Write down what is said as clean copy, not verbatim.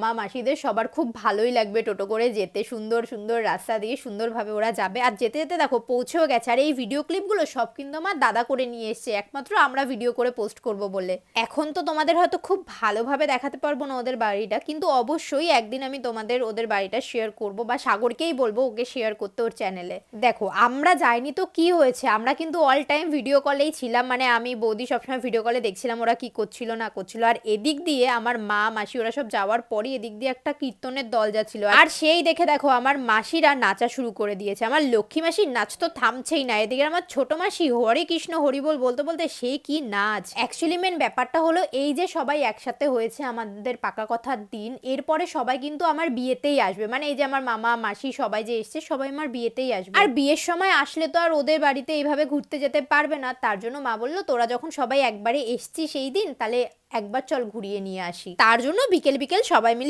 মা মাসিদের সবার খুব ভালোই লাগবে টোটো করে যেতে, সুন্দর সুন্দর রাস্তা দিয়ে সুন্দরভাবে ওরা যাবে। আর যেতে যেতে দেখো পৌঁছেও গেছে। আর এই ভিডিও ক্লিপগুলো সব কিন্তু আমার দাদা করে নিয়ে এসছে, একমাত্র আমরা ভিডিও করে পোস্ট করব বলে। এখন তো তোমাদের হয়তো খুব ভালোভাবে দেখাতে পারবো না ওদের বাড়িটা, কিন্তু অবশ্যই একদিন আমি তোমাদের ওদের বাড়িটা শেয়ার করব, বা সাগরকেই বলবো ওকে শেয়ার করতে ওর চ্যানেলে। দেখো আমরা যাইনি তো কি হয়েছে, আমরা কিন্তু অল টাইম ভিডিও কলেই ছিলাম, মানে আমি বৌদি সবসময় ভিডিও কলে দেখছিলাম ওরা কি করছিল না করছিল। আর এদিক দিয়ে আমার মা মাসি ওরা সব যাওয়ার পরই এদিক দিয়ে একটা কীর্তনের দল যাচ্ছিল, আর সেই দেখে দেখো আমার মাসিরা নাচা শুরু করে দিয়েছে। আমার লক্ষ্মী মাসির নাচ তো থামছেই না, এদিকে আমার ছোট মাসি হরে কৃষ্ণ হরিবোল বলতে বলতে সেই কি নাচ। অ্যাকচুয়ালি মেন ব্যাপারটা হলো এই যে সবাই একসাথে হয়েছে আমাদের পাকা কথার দিন, এরপরে সবাই কিন্তু আমার বিয়েতেই আসবে, মানে এই যে আমার মামা মাসি সবাই যে এসছে সবাই আমার বিয়েতেই আসবে। আর বিয়ের সময় আসলে তো আর ওদের বাড়িতে এইভাবে ঘুরতে যেতে পারবে না, তার জন্য মা বললো তোরা যখন সবাই একবারে এসছি সেই দিন, তাহলে একবার চল ঘুরিয়ে নিয়ে আসি। তার জন্য বিকেল বিকেল সবাই মিলে